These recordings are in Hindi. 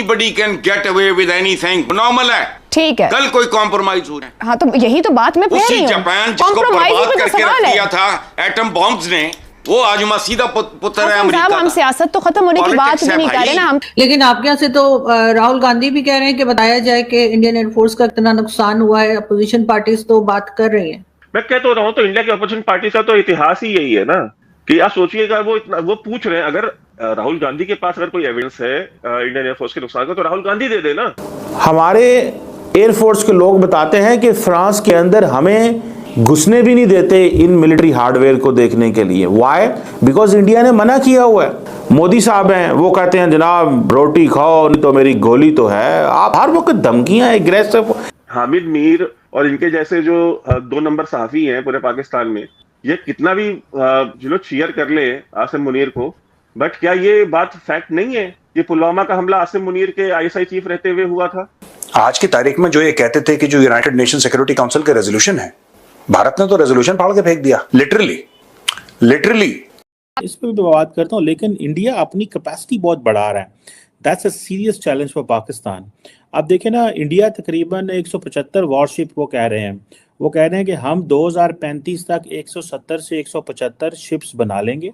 Anybody can get away with anything, normal है। ठीक है, कल कोई कॉम्प्रोमाइज हो रहा है। हाँ, तो यही तो बात मैं कह रही हूँ। जापान जिसको बर्बाद करके रख दिया था एटम बॉम्ब्स ने, वो आज सीधा पुत्र है अमेरिका का। हम सियासत तो खत्म होने की बात भी नहीं कर रहे ना हम। लेकिन आपके यहाँ से तो राहुल गांधी भी कह रहे हैं कि बताया जाए कि इंडियन एयरफोर्स का कितना नुकसान हुआ है। अपोजिशन पार्टीज तो बात कर रही हैं। मैं कह तो रहा हूँ, तो इंडिया की अपोजिशन पार्टी का तो इतिहास ही यही है ना, कि आप सोचिएगा वो पूछ रहे हैं, अगर राहुल गांधी के पास अगर कोई एविडेंस है इंडियन एयरफोर्स के नुकसान का, तो राहुल गांधी दे देना। हमारे एयरफोर्स के लोग बताते हैं कि फ्रांस के अंदर हमें घुसने भी नहीं देते इन मिलिट्री हार्डवेयर को देखने के लिए। व्हाई? बिकॉज इंडिया ने मना किया हुआ है। मोदी साहब हैं, वो कहते हैं जनाब रोटी खाओ नहीं तो मेरी गोली तो है। आप हर वक्त धमकियां, एग्रेसिव। हामिद मीर और इनके जैसे जो 2 नंबर सहाफी हैं पूरे पाकिस्तान में, ये कितना भी चीयर कर ले आसिम मुनीर को, बट क्या ये बात फैक्ट नहीं है? ये पुलवामा का हमला आसिम मुनीर के आईएसआई चीफ रहते हुए हुआ था। आज की तारीख में जो ये कहते थे कि जो यूनाइटेड नेशन सिक्योरिटी काउंसिल का रेजोल्यूशन है, भारत ने तो रेजोल्यूशन फाड़ के फेंक दिया, लिटरली। इस पे भी बात करता हूँ, लेकिन इंडिया अपनी कैपेसिटी बहुत बढ़ा रहा है। That's a serious challenge for Pakistan. आप देखें ना, इंडिया तकरीबन 175 वॉरशिप वो कह रहे हैं कि हम 2035 तक 170 से 175 शिप्स बना लेंगे।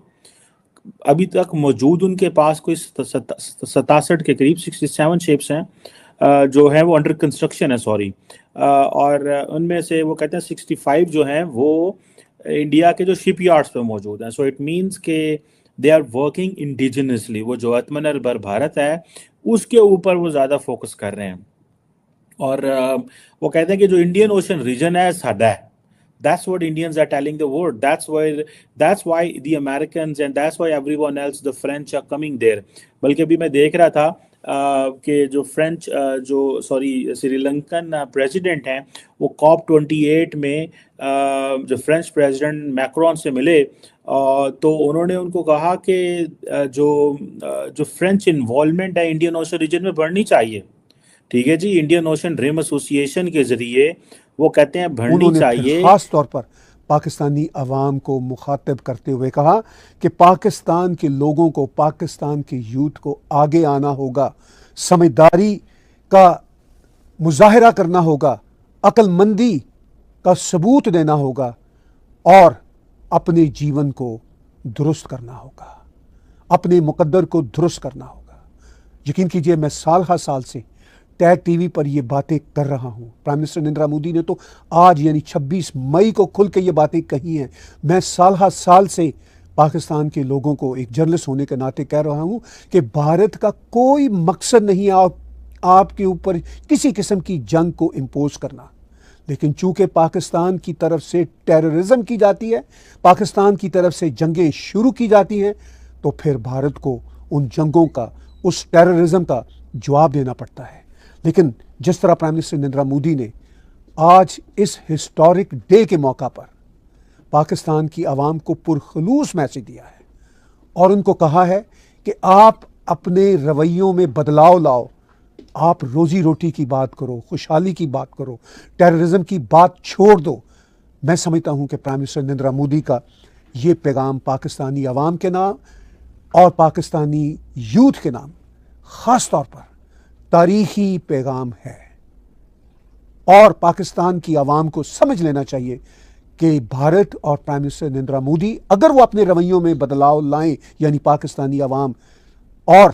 अभी तक मौजूद उनके पास कोई 67 के करीब 67 शिप्स हैं जो हैं वो अंडर कंस्ट्रक्शन है, सॉरी। और उनमें से वो कहते हैं 65 जो हैं वो इंडिया के जो शिपयार्ड्स पे मौजूद हैं। सो इट मींस के दे आर वर्किंग इंडिजिनसली। वो जो आत्मनिर्भर भारत है उसके ऊपर वो ज़्यादा फोकस कर रहे हैं। और वो कहते हैं कि जो इंडियन ओशन रीजन है साडा है। That's what Indians are telling the world. That's why the Americans and that's why everyone else, the French are coming there. बल्कि अभी मैं देख रहा था कि जो फ्रेंच श्रीलंकन प्रेसिडेंट हैं वो COP28 में जो फ्रेंच प्रेसिडेंट मैक्रोन से मिले, तो उन्होंने उनको कहा कि जो फ्रेंच इन्वॉल्वमेंट है इंडियन ओशन रीजन में बढ़नी चाहिए। ठीक है जी, इंडियन ओशन रिम एसोसिएशन के जरिए वो कहते हैं बढ़नी चाहिए। खास तौर पर पाकिस्तानी अवाम को मुखातिब करते हुए कहा कि पाकिस्तान के लोगों को, पाकिस्तान के यूथ को आगे आना होगा, समझदारी का मुजाहिरा करना होगा, अक्लमंदी का सबूत देना होगा और अपने जीवन को दुरुस्त करना होगा, अपने मुकद्दर को दुरुस्त करना होगा। यकीन कीजिए, मैं साल हर साल से टैग टीवी पर ये बातें कर रहा हूँ। प्राइम मिनिस्टर नरेंद्र मोदी ने तो आज यानी 26 मई को खुल के ये बातें कही हैं। मैं साल हर साल से पाकिस्तान के लोगों को एक जर्नलिस्ट होने के नाते कह रहा हूँ कि भारत का कोई मकसद नहीं है आपके ऊपर किसी किस्म की जंग को इम्पोज करना, लेकिन चूंकि पाकिस्तान की तरफ से टेररिज्म की जाती है, पाकिस्तान की तरफ से जंगें शुरू की जाती हैं, तो फिर भारत को उन जंगों का, उस टेररिज्म का जवाब देना पड़ता है। लेकिन जिस तरह प्राइम मिनिस्टर नरेंद्र मोदी ने आज इस हिस्टोरिक डे के मौका पर पाकिस्तान की आवाम को पुरखलूस मैसेज दिया है और उनको कहा है कि आप अपने रवैयों में बदलाव लाओ, आप रोजी रोटी की बात करो, खुशहाली की बात करो, टेररिज्म की बात छोड़ दो। मैं समझता हूं कि प्राइम मिनिस्टर नरेंद्र मोदी का ये पैगाम पाकिस्तानी आवाम के नाम और पाकिस्तानी यूथ के नाम ख़ास तौर पर तारीखी पैगाम है और पाकिस्तान की आवाम को समझ लेना चाहिए कि भारत और प्राइम मिनिस्टर नरेंद्र मोदी अगर वो अपने रवैयों में बदलाव लाएं, यानी पाकिस्तानी आवाम और